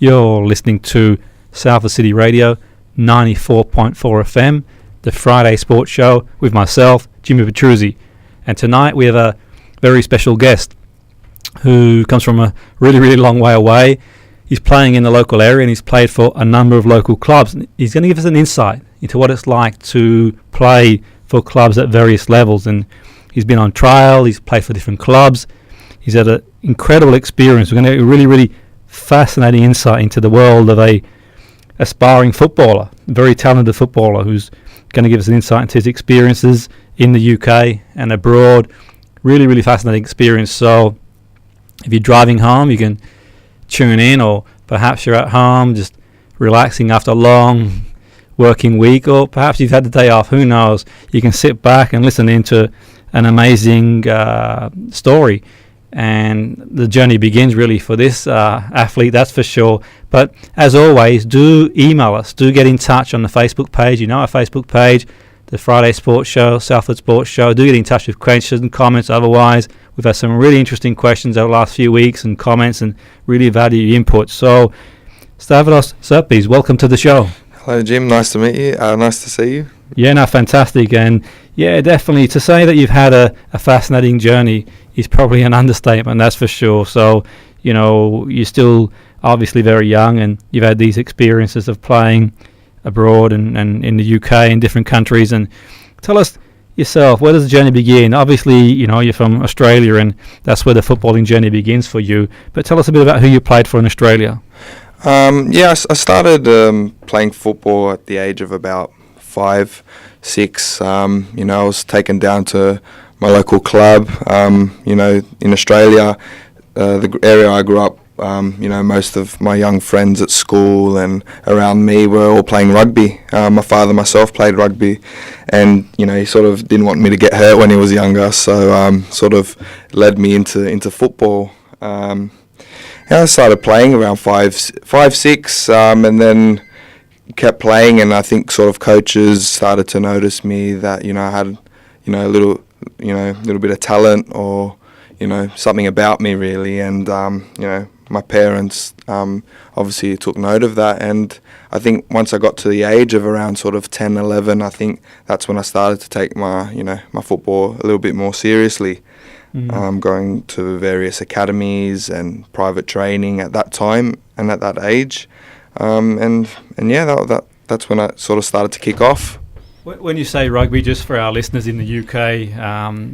You're listening to Salford City Radio 94.4 FM, the Friday Sports Show with myself, Jimmy Petruzzi. And tonight we have a very special guest who comes from a really, really long way away. He's playing in the local area and he's played for a number of local clubs. He's going to give us an insight into what it's like to play for clubs at various levels. And he's been on trial, he's played for different clubs. He's had an incredible experience. We're going to get a really, really fascinating insight into the world of a aspiring footballer, a very talented footballer who's going to give us an insight into his experiences in the UK and abroad. Really, really fascinating experience. So if you're driving home, you can tune in, or perhaps you're at home just relaxing after a long working week, or perhaps you've had the day off, who knows. You can sit back and listen into an amazing story. And the journey begins really for this athlete, that's for sure. But as always, do email us, do get in touch on the Facebook page. You know our Facebook page, the Friday Sports Show, Salford Sports Show. Do get in touch with questions and comments. Otherwise, we've had some really interesting questions over the last few weeks and comments, and really value your input. So, Stavros Tserpes, welcome to the show. Hello, Jim. Nice to meet you. Nice to see you. Yeah, no, fantastic. And yeah, definitely, to say that you've had a fascinating journey is probably an understatement, that's for sure. So, you know, you're still obviously very young, and you've had these experiences of playing abroad and in the UK and different countries. And tell us yourself, where does the journey begin? Obviously, you know, you're from Australia, and that's where the footballing journey begins for you. But tell us a bit about who you played for in Australia. I started playing football at the age of about 5, 6. I was taken down to my local club. In Australia, the area I grew up, most of my young friends at school and around me were all playing rugby. My father myself played rugby, and he sort of didn't want me to get hurt when he was younger, so sort of led me into football. I started playing around 5, 6, and then kept playing, and I think sort of coaches started to notice me that I had a little bit of talent, or something about me really, and my parents obviously took note of that. And I think once I got to the age of around sort of 10, 11, I think that's when I started to take my football a little bit more seriously. Going to various academies and private training at that time and at that age, that's when I sort of started to kick off. When you say rugby, just for our listeners in the UK,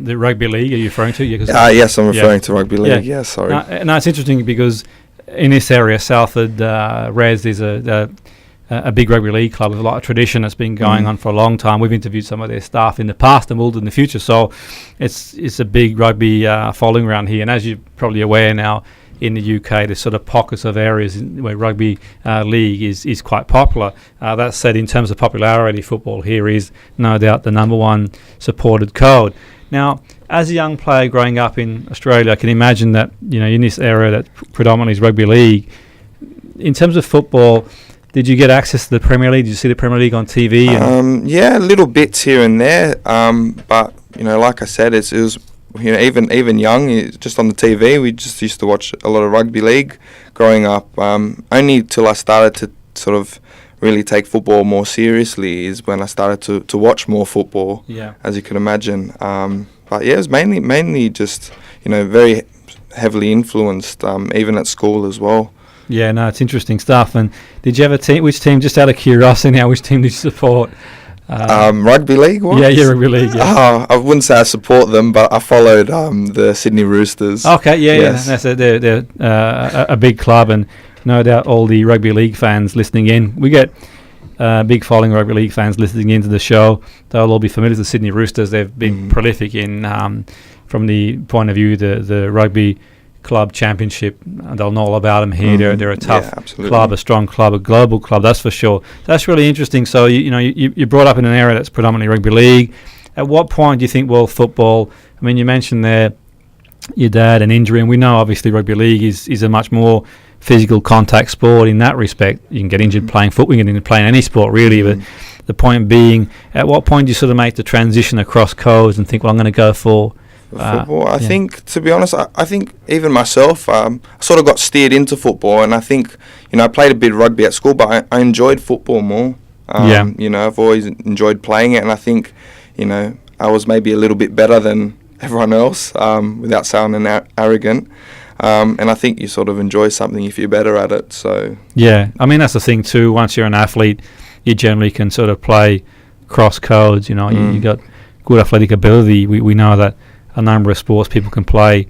the rugby league, are you referring to? Yes, I'm referring to rugby league. Yeah, sorry. No, it's interesting because in this area, Salford Res is a big rugby league club with a lot of tradition that's been going on for a long time. We've interviewed some of their staff in the past and will do in the future. So it's a big rugby following around here. And as you're probably aware now, in the UK, there's sort of pockets of areas where rugby league is quite popular. That said, in terms of popularity, football here is no doubt the number one supported code. Now, as a young player growing up in Australia, I can imagine that in this area that predominantly is rugby league. In terms of football, did you get access to the Premier League? Did you see the Premier League on TV? Little bits here and there. But like I said, it was even young, just on the TV, we just used to watch a lot of rugby league growing up. Only till I started to sort of really take football more seriously is when I started to watch more football. Yeah, as you can imagine. But yeah, it was mainly just very heavily influenced, even at school as well. Yeah, no, it's interesting stuff. And did you have a team? Which team? Just out of curiosity, now, which team did you support? Rugby league? Yeah, rugby league. Yeah. I wouldn't say I support them, but I followed the Sydney Roosters. Okay, yes. They're a big club, and no doubt all the rugby league fans listening in. We get big following rugby league fans listening into the show. They'll all be familiar with the Sydney Roosters. They've been prolific in, from the point of view, the rugby club championship. They'll know all about them here. They're a tough club, a strong club, a global club, that's for sure. That's really interesting. So you're brought up in an area that's predominantly rugby league. At what point do you think world football, I mean, you mentioned there your dad and injury, and we know obviously rugby league is a much more physical contact sport in that respect. You can get injured playing football, you can get injured playing any sport really, but the point being, at what point do you sort of make the transition across codes and think, well, I'm going to go for Football. I think, to be honest, I think even myself, I sort of got steered into football, and I think, I played a bit of rugby at school, but I enjoyed football more. I've always enjoyed playing it, and I think, I was maybe a little bit better than everyone else, without sounding arrogant. And I think you sort of enjoy something if you're better at it. So yeah, I mean that's the thing too. Once you're an athlete, you generally can sort of play cross codes. You got good athletic ability. We know that a number of sports people can play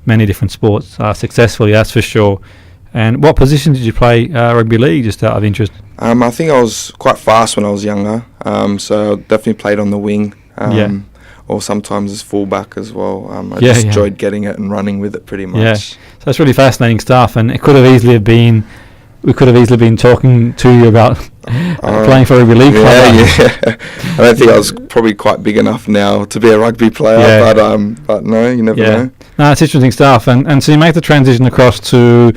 many different sports successfully. That's for sure. And what position did you play rugby league, just out of interest? I think I was quite fast when I was younger. So I definitely played on the wing. Or sometimes as fullback as well. I just enjoyed getting it and running with it pretty much. Yeah, so that's really fascinating stuff, and it could have easily been. We could have easily been talking to you about playing for a rugby league club. I don't think I was probably quite big enough now to be a rugby player, but no, you never know. No, it's interesting stuff, and so you make the transition across to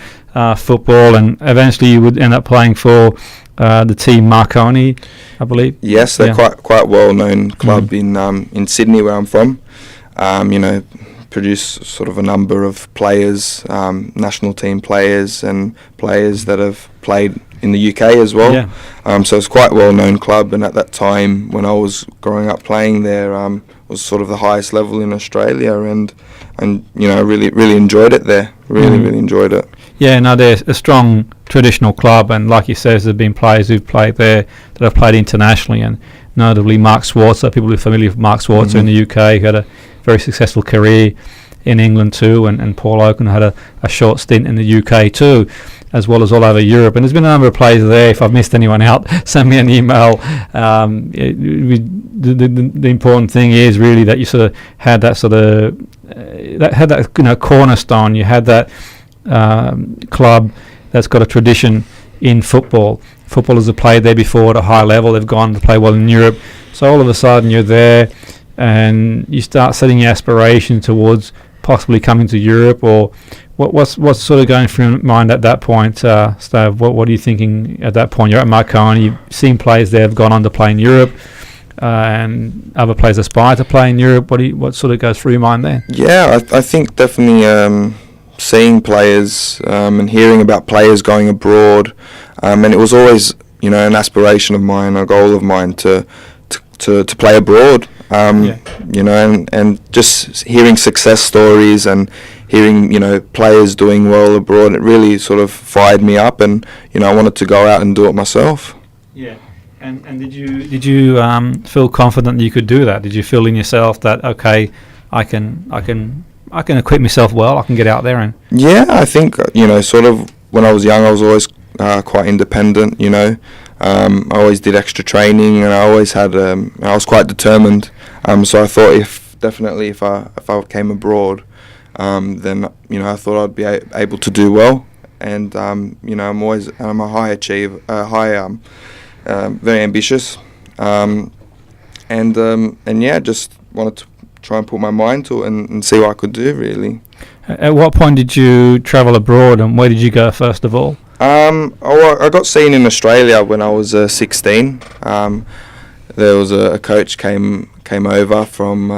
football, and eventually you would end up playing for the team Marconi, I believe. Yes, they're quite well-known club in Sydney, where I'm from. Produce sort of a number of players, national team players, and players that have played in the UK as well. So it's quite a well-known club, and at that time when I was growing up playing there, was sort of the highest level in Australia, and really enjoyed it there. Really enjoyed it. Yeah, no, they're a strong traditional club, and like you said, there's been players who've played there that have played internationally, and notably Mark Schwarzer. People who are familiar with Mark Schwarzer in the UK, who had a very successful career in England too, and Paul Oaken had a short stint in the UK too, as well as all over Europe. And there's been a number of players there. If I've missed anyone out, send me an email. The important thing is really that you sort of had that sort of cornerstone. You had that club that's got a tradition in football. Footballers have played there before at a high level. They've gone to play well in Europe. So all of a sudden you're there, and you start setting your aspiration towards possibly coming to Europe. Or what's sort of going through your mind at that point, Stav? What are you thinking at that point? You're at Marconi. You've seen players there have gone on to play in Europe, and other players aspire to play in Europe. What sort of goes through your mind there? Yeah, I think definitely seeing players and hearing about players going abroad, and it was always an aspiration of mine, a goal of mine to play abroad. And just hearing success stories and hearing players doing well abroad, it really sort of fired me up, and I wanted to go out and do it myself. Yeah. And did you feel confident that you could do that? Did you feel in yourself that okay, I can equip myself well, I can get out there and... Yeah, I think, sort of when I was young, I was always quite independent, I always did extra training, and I always had, I was quite determined. So I thought if I came abroad, then, I thought I'd be able to do well. And, I'm a high achiever, very ambitious. Just wanted to try and put my mind to it and see what I could do, really. At what point did you travel abroad, and where did you go first of all? I got seen in Australia when I was 16. There was a coach came over from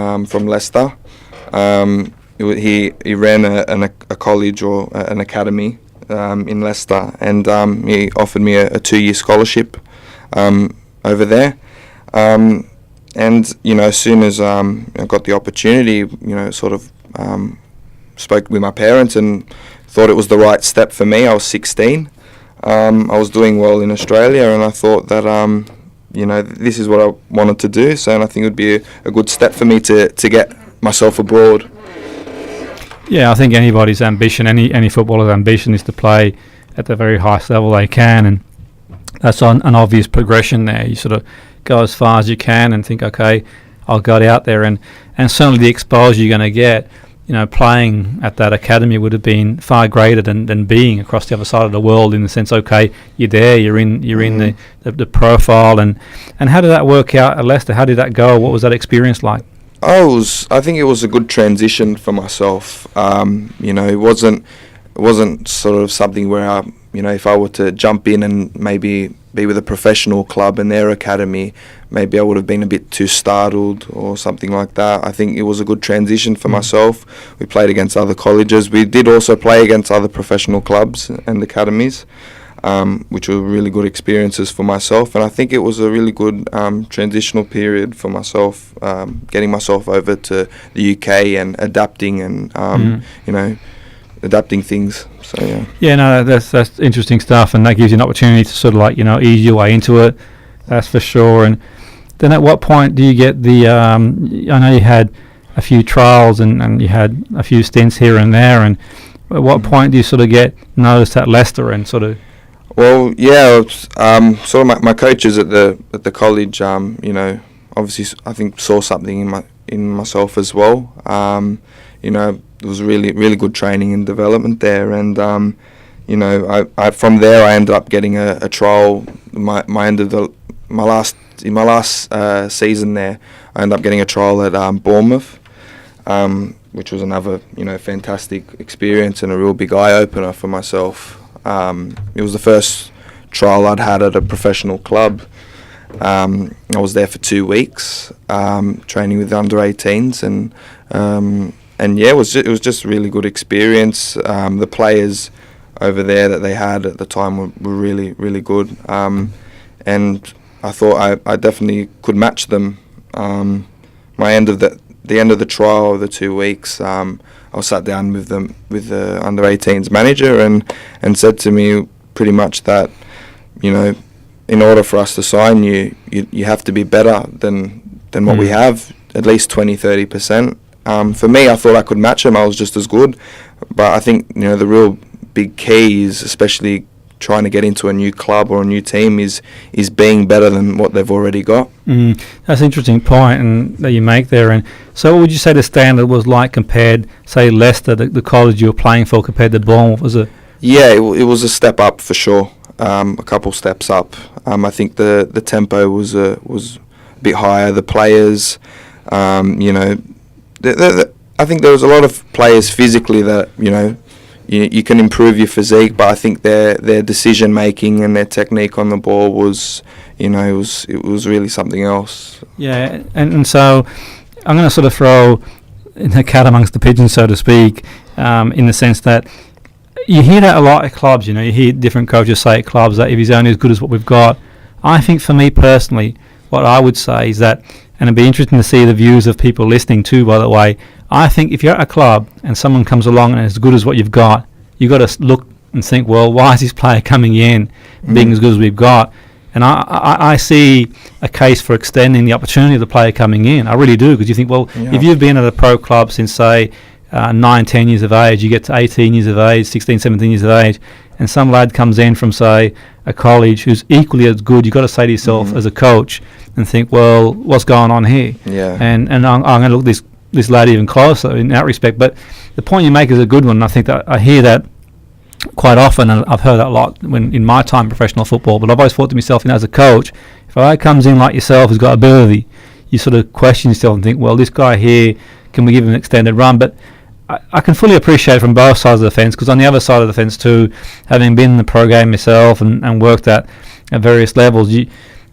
Leicester. He ran a college or an academy in Leicester, and he offered me a 2-year scholarship over there. And as soon as I got the opportunity, sort of spoke with my parents and thought it was the right step for me. I was 16. I was doing well in Australia, and I thought that this is what I wanted to do. So, and I think it would be a good step for me to get myself abroad. Yeah, I think anybody's ambition, any footballer's ambition, is to play at the very highest level they can, and that's an obvious progression there. You sort of go as far as you can and think, okay, I'll go out there, and certainly the exposure you're going to get, playing at that academy would have been far greater than being across the other side of the world, in the sense, okay, you're there, you're in the profile, and how did that work out at Leicester? How did that go? What was that experience like? I think it was a good transition for myself. It wasn't sort of something where if I were to jump in and maybe be with a professional club and their academy, maybe I would have been a bit too startled or something like that. I think it was a good transition for myself. We played against other colleges. We did also play against other professional clubs and academies, which were really good experiences for myself. And I think it was a really good transitional period for myself, getting myself over to the UK and adapting and, adapting things. So, yeah. Yeah, no, that's interesting stuff, and that gives you an opportunity to sort of ease your way into it. That's for sure. And then at what point do you get the? I know you had a few trials and you had a few stints here and there. And at what point do you sort of get noticed at Leicester and sort of? Well, yeah, sort of my coaches at the college, obviously I think saw something in myself as well. There was really good training and development there, and I from there I ended up getting a trial. My last season there, I ended up getting a trial at Bournemouth, which was another fantastic experience and a real big eye opener for myself. It was the first trial I'd had at a professional club. I was there for 2 weeks, training with the under-18s, and yeah, it was just a really good experience. The players over there that they had at the time were really, really good, and I thought I definitely could match them. The end of the trial, the 2 weeks, I sat down with the under-18s manager and said to me pretty much that, in order for us to sign you have to be better than what we have, at least 20-30%. For me, I thought I could match him. I was just as good, but I think the real big key is, especially trying to get into a new club or a new team, is being better than what they've already got. That's an interesting point that you make there. And so, what would you say the standard was like compared, say, Leicester, the college you were playing for, compared to Bournemouth? Was it? Yeah, it was a step up for sure. A couple steps up. I think the tempo was a bit higher. The players, I think there was a lot of players physically that you can improve your physique, but I think their decision making and their technique on the ball was, it was really something else. Yeah, and so I'm going to sort of throw the cat amongst the pigeons, so to speak, in the sense that you hear that a lot at clubs. You hear different coaches say at clubs that if he's only as good as what we've got. I think for me personally, what I would say is that, and it'd be interesting to see the views of people listening too, by the way, I think if you're at a club and someone comes along and is as good as what you've got to look and think, well, why is this player coming in being as good as we've got? And I see a case for extending the opportunity of the player coming in. I really do, because you think, well, if you've been at a pro club since, say, 9-10 years of age, you get to 18 years of age, 16, 17 years of age, and some lad comes in from, say, a college who's equally as good, you've got to say to yourself as a coach and think, well, what's going on here? Yeah. And I'm going to look this lad even closer in that respect. But the point you make is a good one. I think that I hear that quite often, and I've heard that a lot when in my time in professional football, but I've always thought to myself, as a coach, if a guy comes in like yourself who's got ability, you sort of question yourself and think, well, this guy here, can we give him an extended run? But I can fully appreciate it from both sides of the fence, because on the other side of the fence too, having been in the pro game myself and worked at various levels,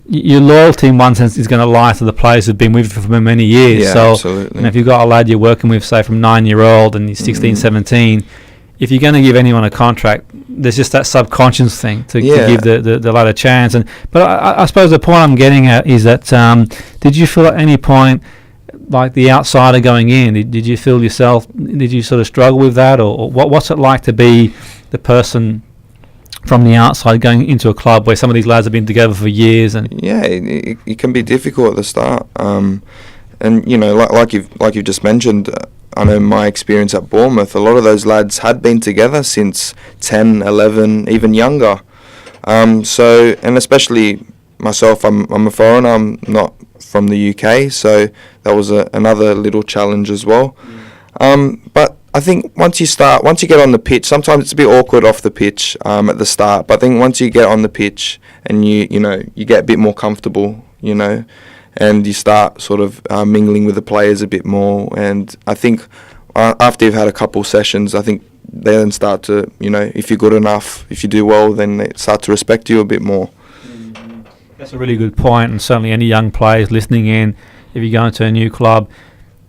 your loyalty in one sense is going to lie to the players who've been with you for many years. Yeah, so absolutely. If you've got a lad you're working with, say, from 9-year-old and he's 16, 17, if you're going to give anyone a contract, there's just that subconscious thing to give the lad a chance. But I suppose the point I'm getting at is that did you feel at any point like the outsider going in? Did you feel yourself? Did you sort of struggle with that, or what's it like to be the person from the outside going into a club where some of these lads have been together for years? And it can be difficult at the start. And like you've just mentioned, I know my experience at Bournemouth, a lot of those lads had been together since 10, 11, even younger. So, and especially myself, I'm a foreigner, I'm not from the UK, so that was another little challenge as well. But I think once you get on the pitch, sometimes it's a bit awkward off the pitch at the start, but I think once you get on the pitch and you get a bit more comfortable, and you start sort of mingling with the players a bit more, and I think after you've had a couple sessions, I think they then start to, if you're good enough, if you do well, then they start to respect you a bit more. That's a really good point, and certainly any young players listening in, if you go into a new club,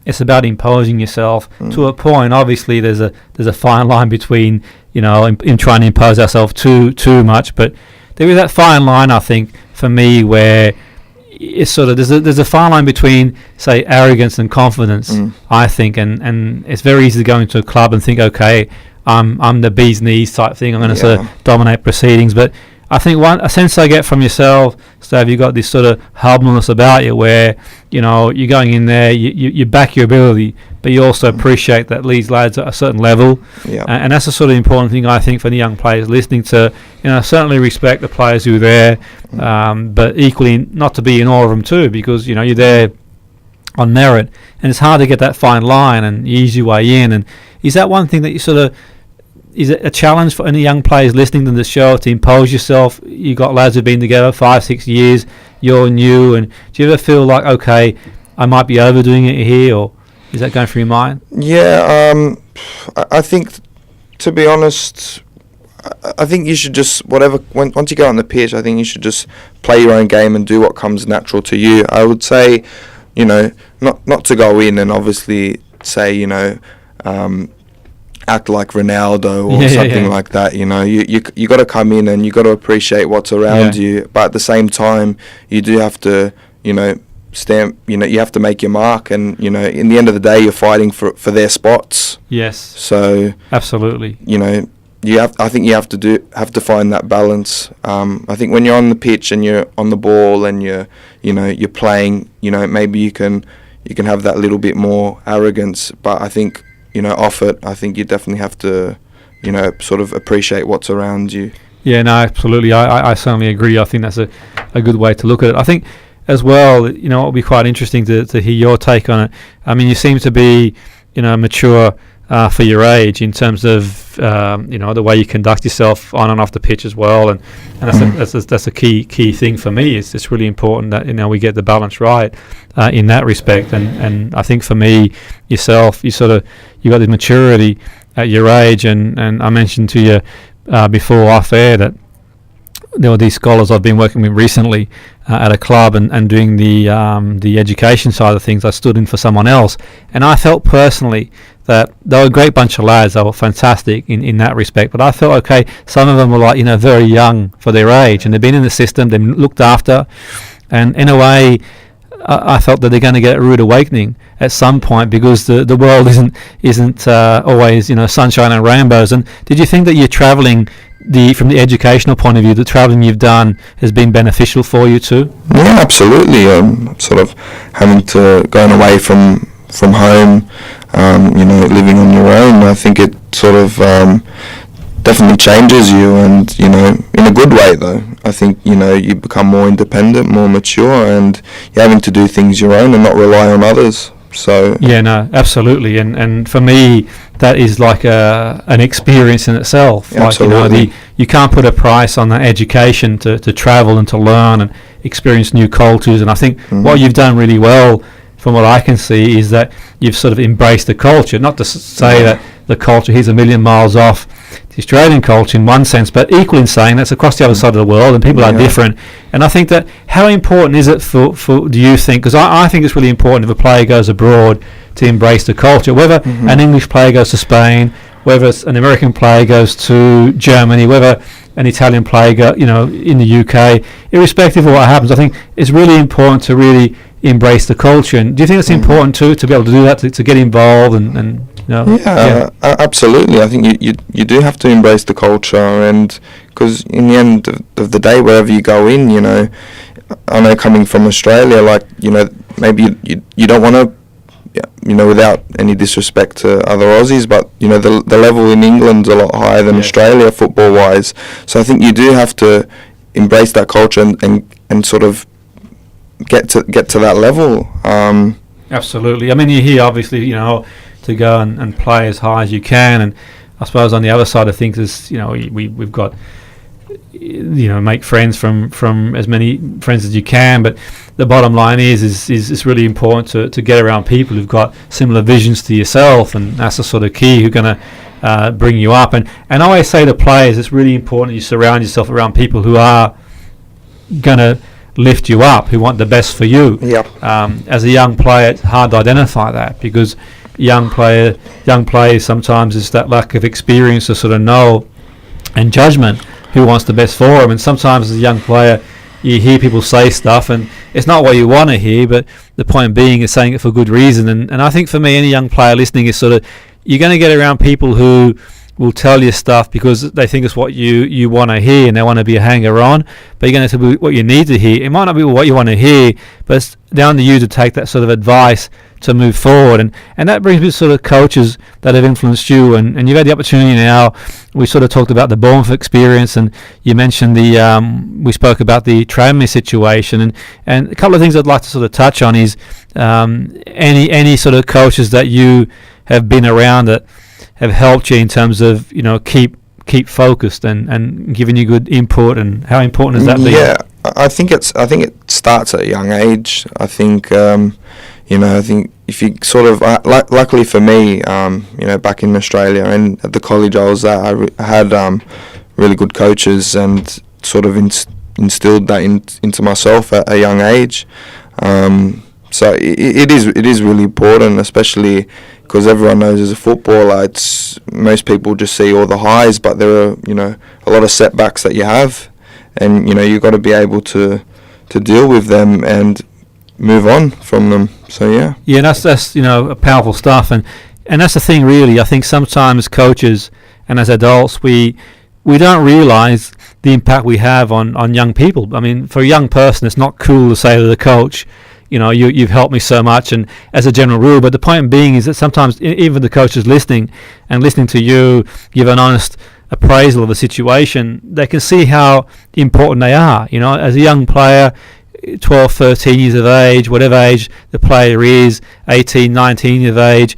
it's about imposing yourself to a point. Obviously, there's a fine line between, in trying to impose ourselves too much, but there is that fine line, I think, for me, where it's sort of there's a fine line between, say, arrogance and confidence. I think, and it's very easy to go into a club and think, okay, I'm the bee's knees type thing. I'm going to sort of dominate proceedings, but I think a sense I get from yourself, Stav, you've got this sort of humbleness about you where, you're going in there, you back your ability, but you also appreciate that these lads are at a certain level. And that's a sort of important thing, I think, for the young players listening to, certainly respect the players who are there, but equally not to be in awe of them too, because, you're there on merit, and it's hard to get that fine line and ease your way in. And is that one thing that you sort of, is it a challenge for any young players listening to the show to impose yourself? You got lads who've been together 5-6 years, you're new, and do you ever feel like, okay, I might be overdoing it here, or is that going through your mind? Yeah, I think, to be honest, I think you should just, once you go on the pitch, I think you should just play your own game and do what comes natural to you. I would say, not to go in and obviously say, act like Ronaldo or something like that. You got to come in and you got to appreciate what's around you, but at the same time you do have to stamp, you have to make your mark, and in the end of the day you're fighting for their spots. Yes, so absolutely. I think you have to find that balance. I think when you're on the pitch and you're on the ball and you're playing, maybe you can have that little bit more arrogance, but I think off it, I think you definitely have to, sort of appreciate what's around you. Yeah, no, absolutely. I certainly agree. I think that's a good way to look at it. I think as well, it will be quite interesting to hear your take on it. I mean, you seem to be, mature for your age in terms of, the way you conduct yourself on and off the pitch as well. And that's a key thing for me. It's really important that, we get the balance right in that respect. And I think for me, yourself, you got the maturity at your age. And I mentioned to you before off air that there were these scholars I've been working with recently at a club and doing the education side of things. I stood in for someone else, and I felt personally that they were a great bunch of lads. They were fantastic in that respect, but I felt, okay, some of them were like, very young for their age, and they've been in the system, they've looked after, and in a way I felt that they're going to get a rude awakening at some point, because the world isn't always sunshine and rainbows. And did you think that you're travelling, from the educational point of view, the travelling you've done has been beneficial for you too? Yeah, absolutely. Sort of having to going away from home, living on your own. I think it sort of definitely changes you, and in a good way though. I think you become more independent, more mature, and you're having to do things your own and not rely on others. So yeah, no, absolutely, and for me that is like an experience in itself. Absolutely. Like you can't put a price on that education to travel and to learn and experience new cultures. And I think what you've done really well, from what I can see, is that you've sort of embraced the culture. Not to say that the culture here's a million miles off the Australian culture in one sense, but equally in saying that's across the other side of the world, and people are different. And I think that, how important is it for do you think, because I think it's really important if a player goes abroad to embrace the culture, whether an English player goes to Spain, whether it's an American player goes to Germany, whether an Italian player go, in the UK, irrespective of what happens. I think it's really important to really embrace the culture. And do you think it's important too, to be able to do that, to get involved and absolutely. I think you do have to embrace the culture, and because in the end of the day, wherever you go in, I know coming from Australia, like maybe you don't want to, without any disrespect to other Aussies, but the level in England's a lot higher than Australia football wise. So I think you do have to embrace that culture and sort of get to that level. Absolutely. I mean, you're here obviously, to go and play as high as you can, and I suppose on the other side of things is, we've got, make friends from as many friends as you can, but the bottom line is it's really important to get around people who've got similar visions to yourself, and that's the sort of key, who are going to bring you up. And I always say to players, it's really important you surround yourself around people who are going to lift you up, who want the best for you. Yep. As a young player, it's hard to identify that, because young players sometimes it's that lack of experience to sort of know and judgment who wants the best for them. And sometimes as a young player, you hear people say stuff and it's not what you want to hear, but the point being is saying it for good reason. And I think for me, any young player listening is sort of, you're going to get around people who will tell you stuff because they think it's what you want to hear and they want to be a hanger-on, but you're going to be what you need to hear. It might not be what you want to hear, but it's down to you to take that sort of advice to move forward. And that brings me to sort of coaches that have influenced you, and you've had the opportunity now. We sort of talked about the Bournemouth experience, and you mentioned we spoke about the Tranmere situation, and a couple of things I'd like to sort of touch on is any sort of coaches that you have been around that have helped you in terms of, keep focused and giving you good input, and how important is that? Yeah, I think it starts at a young age. I think I think if you sort of luckily for me, back in Australia and at the college I was at, I had really good coaches and sort of instilled that into myself at a young age. So it is really important, especially because everyone knows as a footballer, most people just see all the highs, but there are a lot of setbacks that you have, and you've got to be able to deal with them and move on from them. So yeah, that's powerful stuff, and that's the thing really. I think sometimes coaches and as adults we don't realise the impact we have on young people. I mean, for a young person, it's not cool to say to the coach, you've helped me so much, and as a general rule. But the point being is that sometimes even the coaches listening to you give an honest appraisal of the situation, they can see how important they are. As a young player, 12, 13 years of age, whatever age the player is, 18, 19 years of age,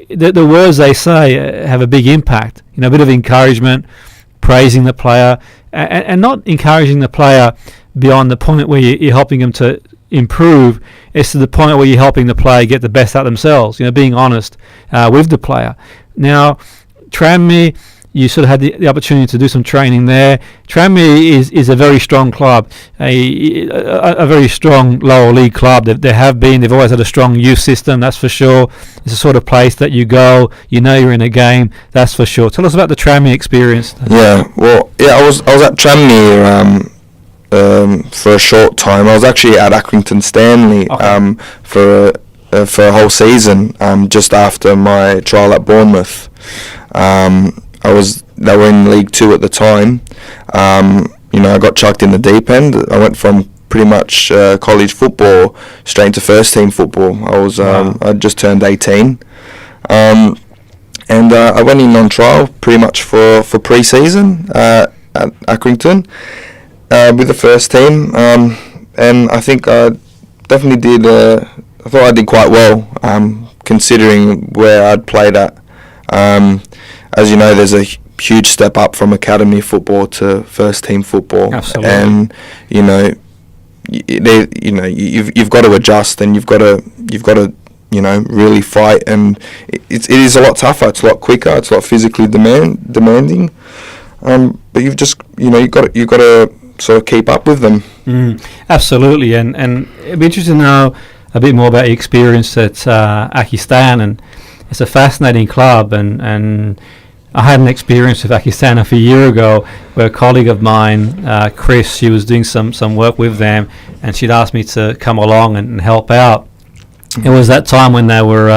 the words they say have a big impact. A bit of encouragement, praising the player, and not encouraging the player beyond the point where you're helping them to improve. It's to the point where you're helping the player get the best out of themselves, being honest with the player. Now, Tranmere, you sort of had the opportunity to do some training there. Tranmere is a very strong club, a very strong lower league club. They've always had a strong youth system, that's for sure. It's the sort of place that you go, you're in a game, that's for sure. Tell us about the Tranmere experience. I was at Tranmere for a short time. I was actually at Accrington Stanley for a whole season, just after my trial at Bournemouth. They were in League 2 at the time. I got chucked in the deep end. I went from pretty much college football straight into first team football. I just turned 18. And I went in on trial pretty much for pre-season at Accrington with the first team. And I think I definitely did, I thought I did quite well, considering where I'd played at. As you know, there's a huge step up from academy football to first team football. Absolutely. And you've got to adjust, and you've got to really fight, and it is a lot tougher. It's a lot quicker. It's a lot physically demanding. But you've just you've got to sort of keep up with them. Absolutely, and it'd be interesting to know a bit more about your experience at Accrington, and it's a fascinating club, and I had an experience with Accrington a few years ago where a colleague of mine, Chris, she was doing some work with them, and she'd asked me to come along and help out. It was that time when they were,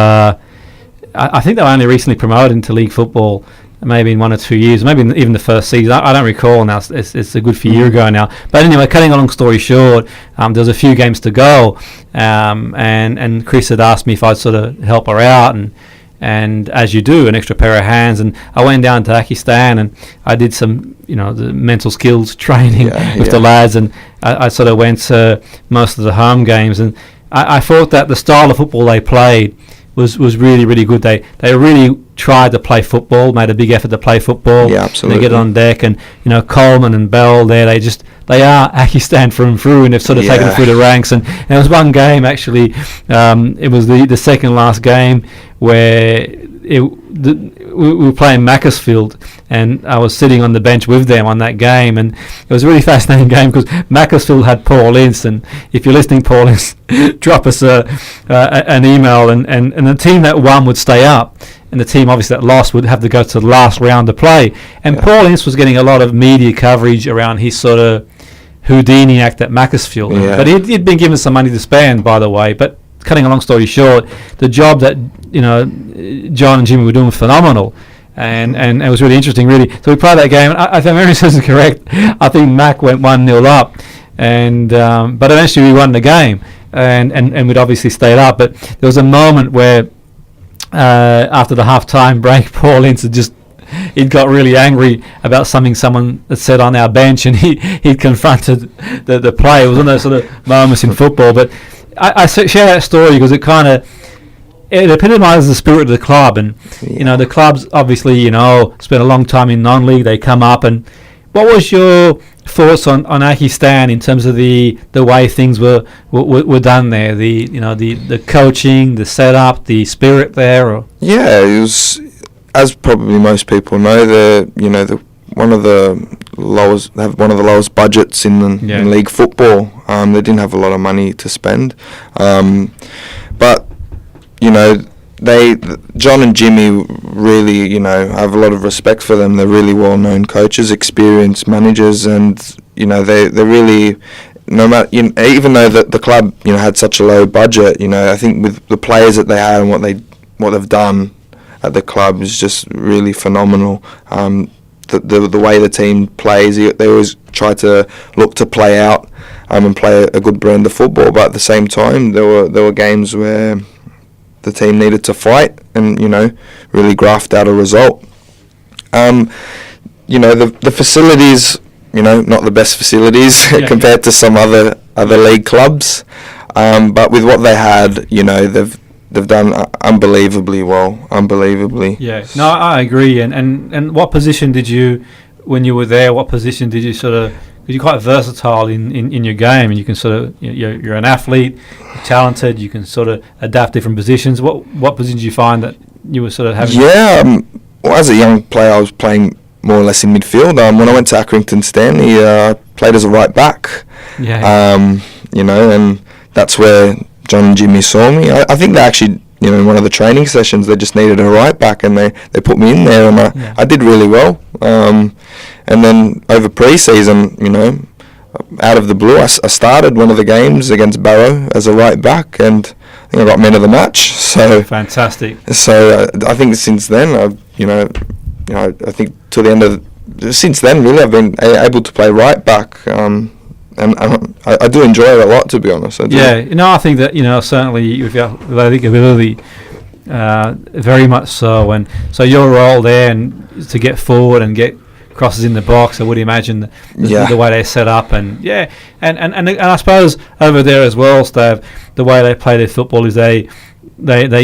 I think they were only recently promoted into league football, maybe in 1 or 2 years, maybe even the first season. I don't recall now. It's a good few years ago now. But anyway, cutting a long story short, there was a few games to go, and Chris had asked me if I'd sort of help her out, and as you do, an extra pair of hands. And I went down to Accrington and I did some, the mental skills training with the lads, and I sort of went to most of the home games, and I thought that the style of football they played was really, really good. They really tried to play football, made a big effort to play football. Yeah, absolutely. They get on deck, and Coleman and Bell there, they are Accrington through and through, and they've sort of taken it through the ranks. And there was one game actually, it was the second last game where we were playing Macclesfield, and I was sitting on the bench with them on that game, and it was a really fascinating game because Macclesfield had Paul Ince, and if you're listening, Paul Ince, drop us an email, and the team that won would stay up, and the team obviously that lost would have to go to the last round to play. And Paul Ince was getting a lot of media coverage around his sort of Houdini act at Macclesfield, but he'd been given some money to spend, by the way. But cutting a long story short, the job that John and Jimmy were doing was phenomenal, and it was really interesting, really. So we played that game, and if my memory serves correct, I think Mac went 1-0 up, and but eventually we won the game, and we'd obviously stayed up. But there was a moment where after the half-time break, Paul Ince he'd got really angry about something someone had said on our bench, and he'd confronted the player. It was one of those sort of moments in football, but I share that story because it epitomises the spirit of the club, and the club's obviously spent a long time in non-league. They come up, and what was your thoughts on Accrington in terms of the way things were done there? The coaching, the setup, the spirit there. It was, as probably most people know, they're one of the lowest budgets in league football. They didn't have a lot of money to spend, but John and Jimmy really, I have a lot of respect for them. They're really well-known coaches, experienced managers, and they're really, no matter, even though the club had such a low budget, I think with the players that they had and what they've done at the club is just really phenomenal. The way the team plays, they always try to look to play out and play a good brand of football, but at the same time there were games where the team needed to fight and really graft out a result. The facilities, not the best facilities compared to some other league clubs, but with what they had, they've done unbelievably well. Yeah, no, I agree. And what position did you, when you were there, what position did you sort of, because you're quite versatile in your game, and you can sort of, you're an athlete, you're talented, you can sort of adapt different positions. What position did you find that you were sort of having? Well, as a young player, I was playing more or less in midfield. When I went to Accrington Stanley, I played as a right back. And that's where John and Jimmy saw me. I think they actually, in one of the training sessions, they just needed a right back, and they put me in there, and I did really well. And then over pre-season, out of the blue, I started one of the games against Barrow as a right back, and I think I got man of the match. So fantastic. So I think since then, I think to the end of since then, really, I've been able to play right back. And I do enjoy it a lot, to be honest. I do. I think that certainly with your athletic ability, very much so. And so your role there, and to get forward and get crosses in the box, I would imagine the way they set up, and I suppose over there as well, Stav, the way they play their football is they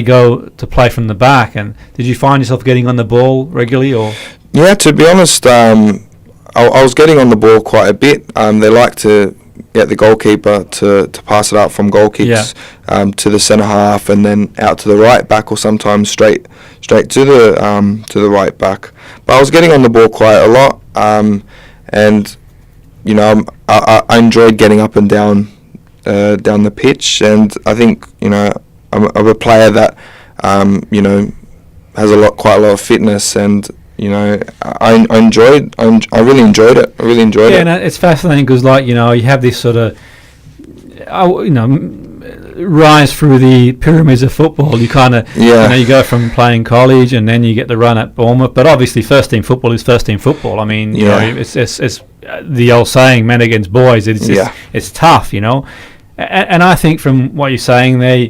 go to play from the back. And did you find yourself getting on the ball regularly, or? Yeah, to be honest, I was getting on the ball quite a bit. They like to get the goalkeeper to pass it out from goal kicks to the centre half, and then out to the right back, or sometimes straight to the right back. But I was getting on the ball quite a lot, and I enjoyed getting up and down the pitch, and I think I'm a player that has quite a lot of fitness, and I really enjoyed it. Yeah, no, it's fascinating because, you have this sort of, rise through the pyramids of football. You kind of, you go from playing college, and then you get the run at Bournemouth. But obviously, first team football is first team football. I mean, it's the old saying, men against boys. It's tough, And I think from what you're saying there,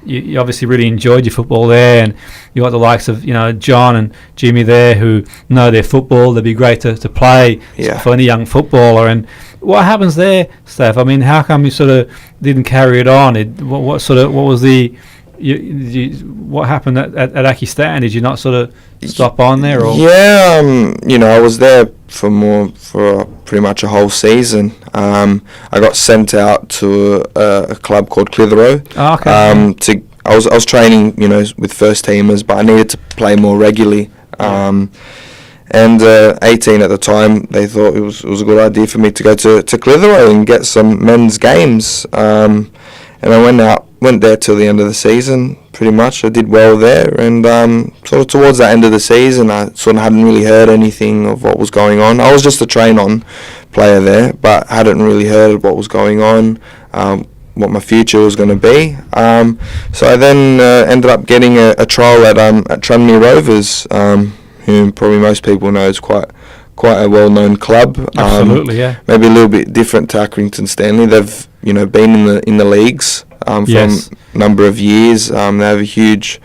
you obviously really enjoyed your football there, and you got the likes of John and Jimmy there who know their football. They'd be great to play for any young footballer. And what happens there, Steph? I mean, how come you sort of didn't carry it on? What happened at Accrington? Did you not sort of stop on there? Or? I was there for pretty much a whole season. I got sent out to a club called Clitheroe. I was training, with first teamers, but I needed to play more regularly. And 18 at the time, they thought it was a good idea for me to go to Clitheroe and get some men's games. And I went there till the end of the season, pretty much. I did well there, and sort of towards the end of the season, I sort of hadn't really heard anything of what was going on. I was just a train-on player there, but hadn't really heard what was going on, what my future was going to be. So I then ended up getting a trial at Tranmere Rovers, who probably most people know is quite a well-known club. Absolutely, yeah. Maybe a little bit different to Accrington Stanley. They've been in the leagues for a number of years. They have a huge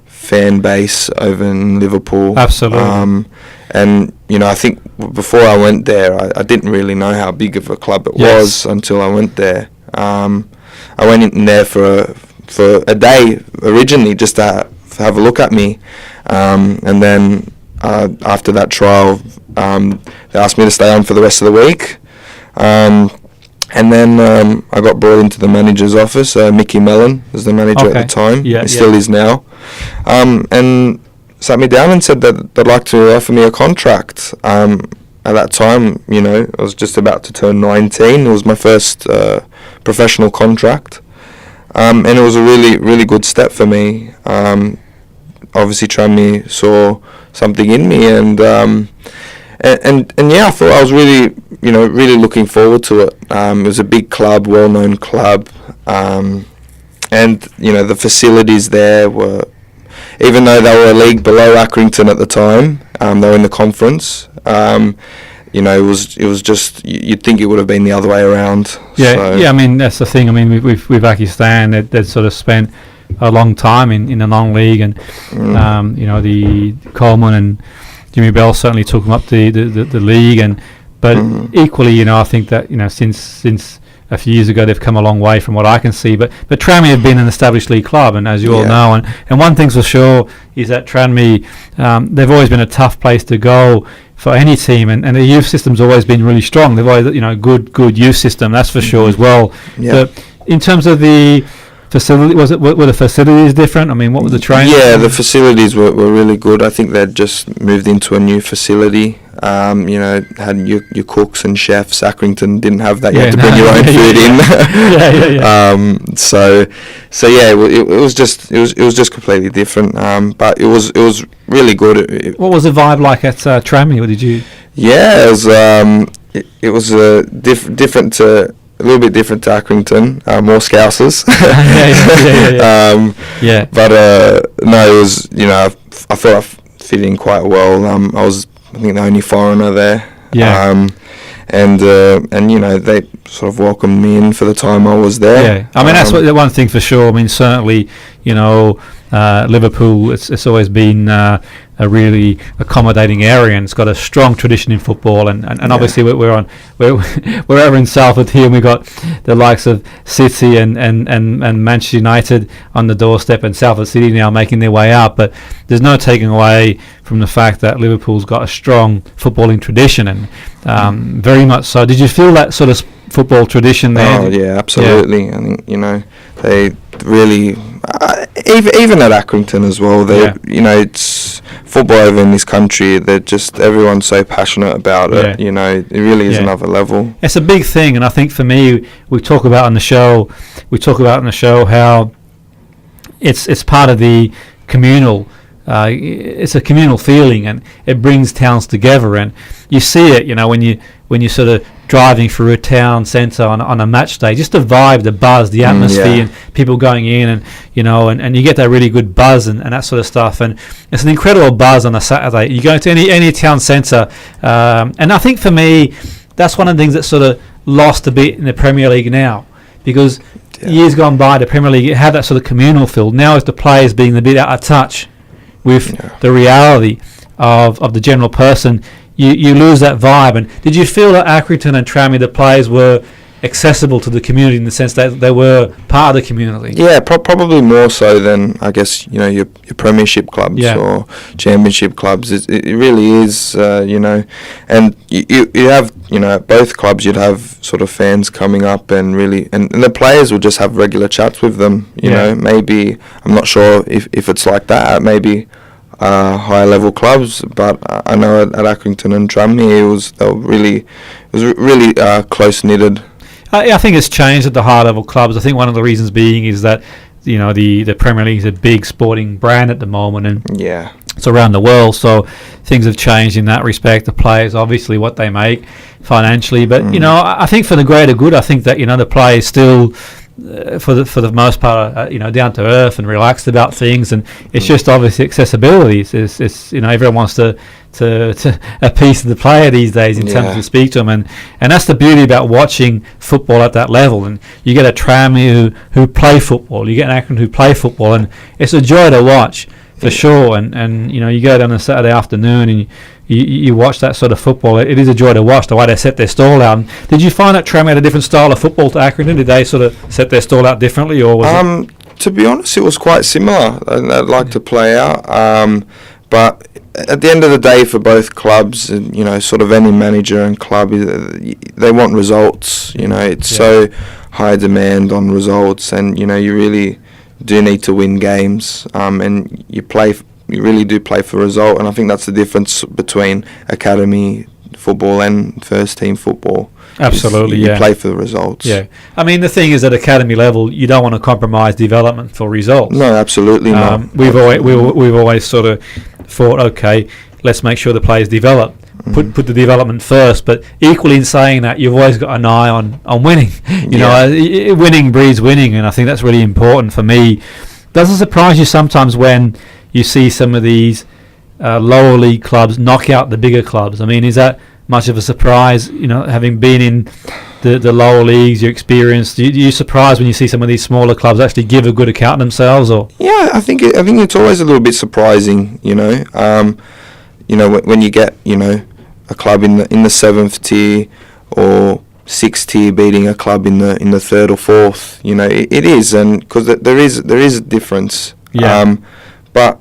fan base over in Liverpool. Absolutely. And I think before I went there, I didn't really know how big of a club it was until I went there. I went in there for a day originally just to have a look at me, and then after that trial, they asked me to stay on for the rest of the week. And then I got brought into the manager's office. Mickey Mellon was the manager at the time. He still is now. And sat me down and said that they'd like to offer me a contract. At that time, I was just about to turn 19. It was my first professional contract. And it was a really, really good step for me. Obviously, Tranmere saw something in me, and I thought I was really, really looking forward to it. It was a big club, well-known club, and the facilities there were, even though they were a league below Accrington at the time, they were in the conference. It was just, you'd think it would have been the other way around. I mean, that's the thing. I mean, with Pakistan, they'd sort of spent a long time in the non-league, and the Coleman and Jimmy Bell certainly took them up the league, but equally, I think that since a few years ago they've come a long way from what I can see. But Tranmere have been an established league club, and as you all know, and one thing's for sure is that Tranmere, they've always been a tough place to go for any team, and the youth system's always been really strong. They've always good youth system, that's for sure as well. But in terms of the facility, were the facilities different? I mean, what was the training? Yeah, the facilities were really good. I think they'd just moved into a new facility. Had your cooks and chefs. Accrington didn't have that. You had to bring your own food in. It was just completely different. But it was really good. What was the vibe like at Tranmere? Did you? Yeah, it was different to. A little bit different to Accrington, more Scousers. But no, it was, I thought I fit in quite well. I was, I think, the only foreigner there. And they sort of welcomed me in for the time I was there. I mean, that's the one thing for sure. I mean, certainly, Liverpool, it's always been a really accommodating area, and it's got a strong tradition in football, and obviously we're over in Salford here, and we've got the likes of City and Manchester United on the doorstep, and Salford City now making their way up, but there's no taking away from the fact that Liverpool's got a strong footballing tradition, and very much so. Did you feel that sort of football tradition there? Oh yeah, absolutely. I think they really, even at Accrington as well. It's football over in this country. They're just, everyone's so passionate about it. It really is another level. It's a big thing, and I think for me, we talk about on the show how it's part of the communal. It's a communal feeling, and it brings towns together, and you see it, when you sort of driving through a town centre on a match day, just the vibe, the buzz, the atmosphere, and people going in, and and you get that really good buzz and that sort of stuff, and it's an incredible buzz on a Saturday. You go to any town centre, and I think for me, that's one of the things that sort of lost a bit in the Premier League now, because years gone by, the Premier League had that sort of communal feel. Now, as the players being a bit out of touch with the reality of the general person, you lose that vibe. And did you feel that Accrington and Tranmere, the players were accessible to the community in the sense that they were part of the community. Yeah, probably more so than, I guess, your premiership clubs or championship clubs. It really is, and you have, at both clubs you'd have sort of fans coming up and really, and the players will just have regular chats with them, you know, maybe, I'm not sure if it's like that at maybe higher level clubs, but I know at Accrington and Tranmere it was really close knitted. I think it's changed at the higher level clubs. I think one of the reasons being is that the Premier League is a big sporting brand at the moment, and it's around the world, so things have changed in that respect. The players, obviously, what they make financially, but I think for the greater good, I think that the players still, for the most part, down to earth and relaxed about things, and it's just obviously accessibility. It's everyone wants to a piece of the player these days in terms to speak to them, and that's the beauty about watching football at that level. And you get a Tranmere who play football, you get an Accrington who play football, and it's a joy to watch for sure. And you go down on a Saturday afternoon and you watch that sort of football. It is a joy to watch the way they set their stall out. And did you find that Tranmere had a different style of football to Accrington? Did they sort of set their stall out differently, or was it? To be honest, it was quite similar. They'd like to play out, but at the end of the day, for both clubs, sort of any manager and club, they want results. It's so high demand on results, and you really do need to win games, and you really do play for result. And I think that's the difference between academy football and first team football. Absolutely, you play for the results. Yeah, I mean, the thing is, at academy level, you don't want to compromise development for results. No, absolutely not. We've always sort of thought, okay, let's make sure the players develop. Put the development first, but equally in saying that, you've always got an eye on winning. Winning breeds winning, and I think that's really important for me. Does it surprise you sometimes when you see some of these lower league clubs knock out the bigger clubs? I mean, is that much of a surprise? Having been in the lower leagues, your experience, do you surprised when you see some of these smaller clubs actually give a good account of themselves? Or I think it's always a little bit surprising. When you get a club in the 7th tier or 6th tier beating a club in the 3rd or 4th, it is, and because there is a difference. But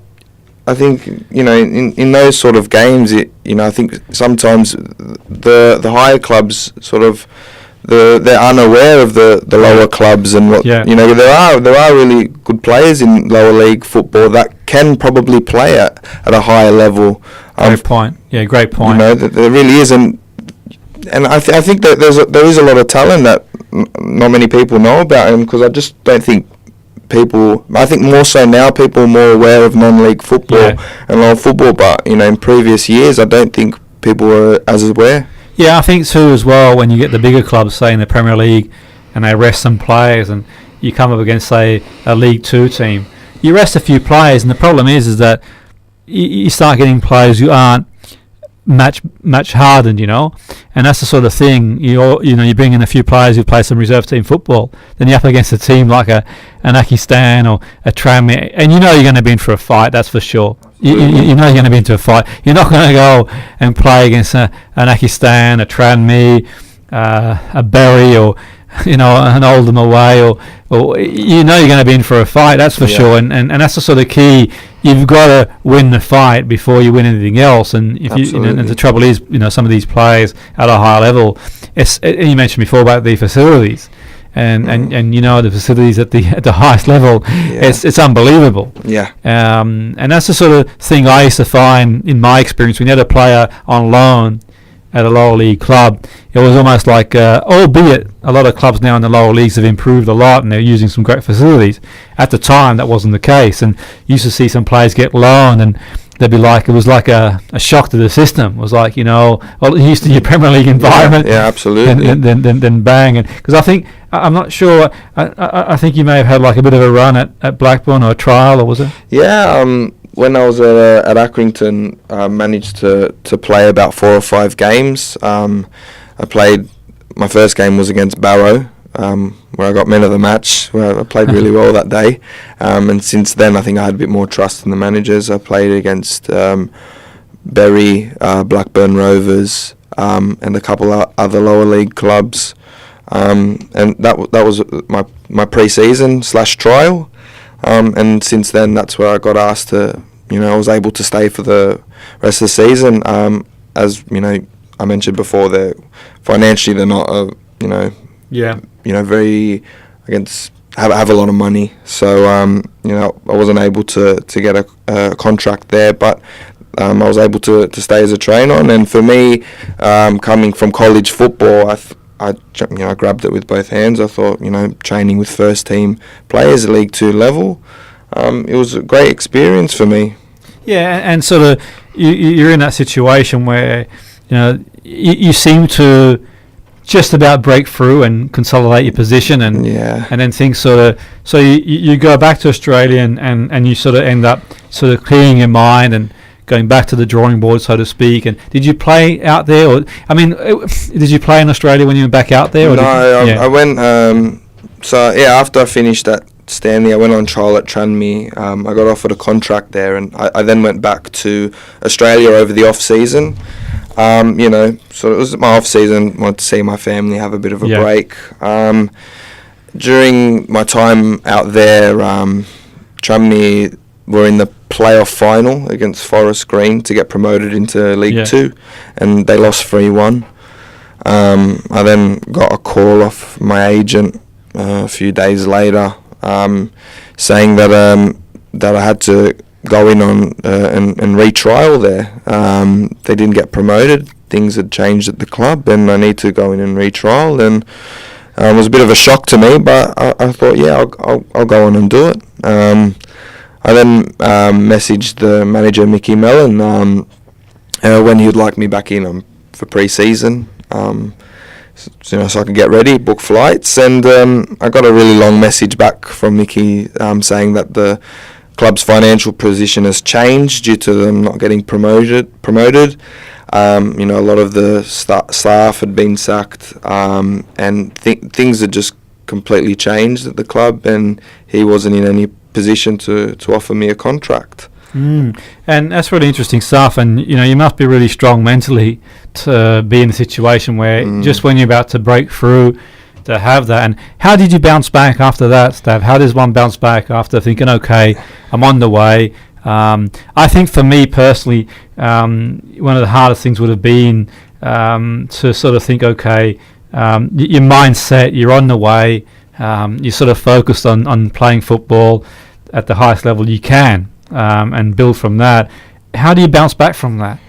I think in those sort of games, I think sometimes the higher clubs sort of they're unaware of the lower clubs, and what there are really good players in lower league football that can probably play at a higher level. Great point. Yeah, great point. There really is, and I think that there is a lot of talent that not many people know about, and because I just don't think people. I think more so now, people are more aware of non-league football and lower football, but in previous years, I don't think people were as aware. Yeah, I think too as well, when you get the bigger clubs, say in the Premier League, and they rest some players, and you come up against, say, a League 2 team, you rest a few players, and the problem is that you start getting players who aren't match hardened, and that's the sort of thing. You bring in a few players who play some reserve team football, then you're up against a team like an Accrington or a Tranmere, and you're going to be in for a fight. That's for sure. You know you're going to be into a fight. You're not going to go and play against an Accrington, a Tranmere, a Bury, or an Oldham away, or you're going to be in for a fight. That's for sure. And that's the sort of key. You've got to win the fight before you win anything else. And if and the trouble is, some of these players at a higher level. You mentioned before about the facilities. And the facilities at the highest level, it's unbelievable. Yeah. And that's the sort of thing I used to find in my experience. When you had a player on loan at a lower league club, it was almost like, albeit a lot of clubs now in the lower leagues have improved a lot and they're using some great facilities. At the time, that wasn't the case, and you used to see some players get loaned and they'd be like, it was like a shock to the system. It was like, used to your Premier League environment. Yeah, absolutely. And then bang. Because I think, I'm not sure, I think you may have had like a bit of a run at Blackburn or a trial, or was it? Yeah, when I was at Accrington, I managed to play about 4 or 5 games. My first game was against Barrow, where I got man of the match, where I played really well that day. And since then, I think I had a bit more trust in the managers. I played against Bury, Blackburn Rovers, and a couple of other lower league clubs. and that was my pre-season / trial, and since then that's where I got asked to, I was able to stay for the rest of the season. As I mentioned before, they're not very have a lot of money, so I wasn't able to get a contract there, but I was able to stay as a trainer. And for me, coming from college football, I grabbed it with both hands. I thought, training with first team players at League 2 level, it was a great experience for me. Yeah, and sort of you're in that situation where you seem to just about break through and consolidate your position, and then things sort of, so you go back to Australia and you sort of end up sort of clearing your mind and going back to the drawing board, so to speak. And did you play out there, or did you play in Australia when you were back out there? Or I went. After I finished at Stanley, I went on trial at Tranmere. I got offered a contract there, and I then went back to Australia over the off season. So it was my off season. Wanted to see my family, have a bit of a break. During my time out there, Tranmere were in the playoff final against Forest Green to get promoted into League 2, and they lost 3-1. I then got a call off my agent a few days later, saying that I had to go in on and retrial there. They didn't get promoted. Things had changed at the club, and I need to go in and retrial. And it was a bit of a shock to me, but I thought, I'll go on and do it. I then messaged the manager, Mickey Mellon, when he would like me back in for pre-season, so I could get ready, book flights. And I got a really long message back from Mickey saying that the club's financial position has changed due to them not getting promoted. A lot of the staff had been sacked, and things had just completely changed at the club, and he wasn't in any position to offer me a contract. And that's really interesting stuff, and you must be really strong mentally to be in a situation where just when you're about to break through, to have that. And how did you bounce back after that, Stav? How does one bounce back after thinking, okay, I'm on the way? I think for me personally, one of the hardest things would have been to sort of think, okay, your mindset, you're on the way, you're sort of focused on playing football at the highest level you can, and build from that. How do you bounce back from that?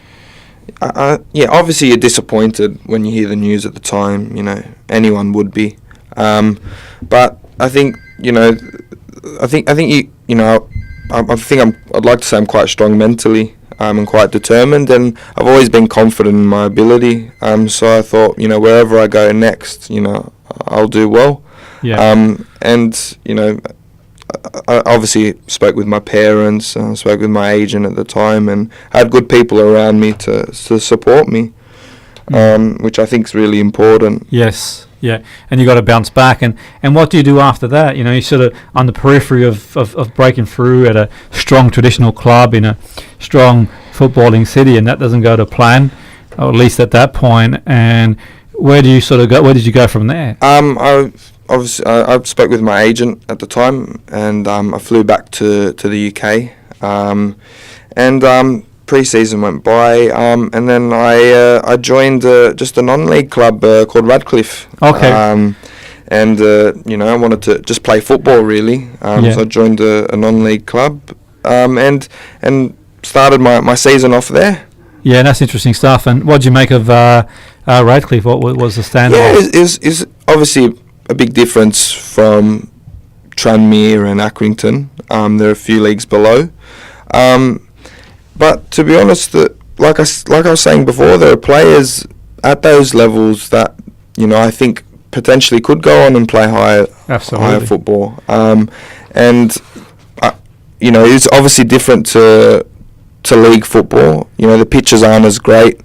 Obviously you're disappointed when you hear the news at the time. Anyone would be, but I think I'd like to say I'm quite strong mentally, and quite determined, and I've always been confident in my ability. So I thought, wherever I go next, I'll do well. I obviously spoke with my parents, spoke with my agent at the time, and had good people around me to support me, which I think is really important. Yes, yeah, and you got to bounce back. And what do you do after that? You're sort of on the periphery of breaking through at a strong traditional club in a strong footballing city, and that doesn't go to plan, or at least at that point. And where do you sort of go? Where did you go from there? I spoke with my agent at the time, and I flew back to the UK, and pre-season went by, and then I joined just a non-league club called Radcliffe. Okay. And I wanted to just play football really, so I joined a non-league club, and started my season off there. Yeah, that's interesting stuff. And what did you make of Radcliffe? What was the standard? Yeah, it's obviously a big difference from Tranmere and Accrington. They're a few leagues below, but to be honest, like I was saying before, there are players at those levels that I think potentially could go on and play higher football. It's obviously different to league football. The pitches aren't as great.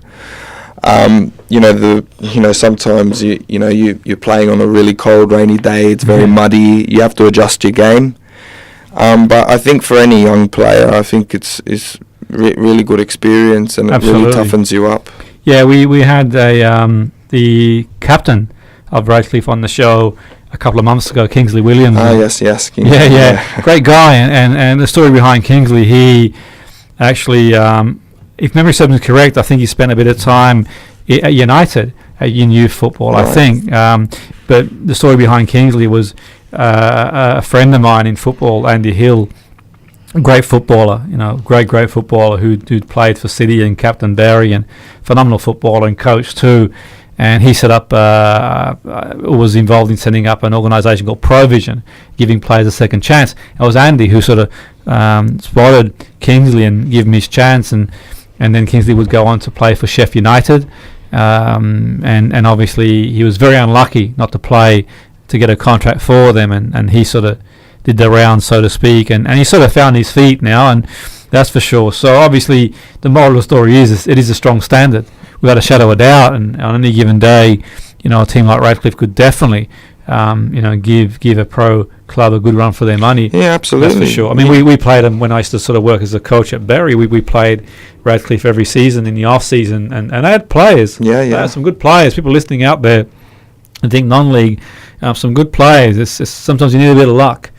Sometimes you're playing on a really cold, rainy day. It's very muddy. You have to adjust your game. But I think for any young player, I think it's really good experience, and it really toughens you up. Yeah, we had the captain of Radcliffe on the show a couple of months ago, Kingsley Williams. Yes. Yeah. Great guy. And the story behind Kingsley, he actually, if memory serves me correct, I think he spent a bit of time at United, in youth football, right. I think. But the story behind Kingsley was a friend of mine in football, Andy Hill, great footballer, great footballer who played for City and captain Barry, and phenomenal footballer and coach too. And he set up, was involved in setting up an organisation called Provision, giving players a second chance. It was Andy who sort of spotted Kingsley and gave him his chance, and then Kingsley would go on to play for Sheffield United. And obviously he was very unlucky not to play to get a contract for them, and he sort of did the rounds, so to speak, and he sort of found his feet now, and that's for sure. So obviously the moral of the story is it is a strong standard, without a shadow of a doubt, and on any given day, a team like Radcliffe could definitely give a pro club a good run for their money. Yeah, absolutely. That's for sure. I mean, we played them when I used to sort of work as a coach at Bury. We played Radcliffe every season in the off season, and they had players. Yeah. They had some good players. People listening out there, I think non-league, some good players. It's sometimes you need a bit of luck.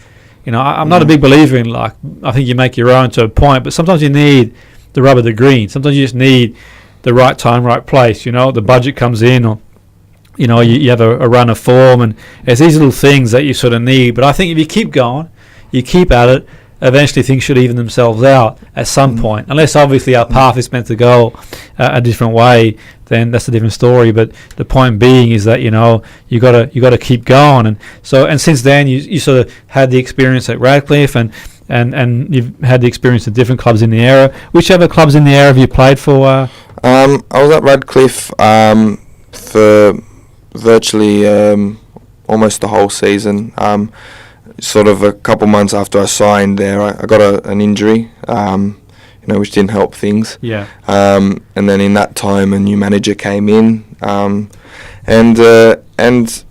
I'm not a big believer in luck. I think you make your own to a point, but sometimes you need the rub of the green. Sometimes you just need the right time, right place. The budget comes in, or you have a run of form, and there's these little things that you sort of need. But I think if you keep going, you keep at it, eventually things should even themselves out at some point. Unless obviously our path is meant to go a different way, then that's a different story. But the point being is that you got to keep going, and since then you sort of had the experience at Radcliffe, and you've had the experience at different clubs in the area. Which other clubs in the area have you played for? I was at Radcliffe for virtually almost the whole season. Sort of a couple months after I signed there, I got an injury, which didn't help things. Yeah. And then in that time, a new manager came in, and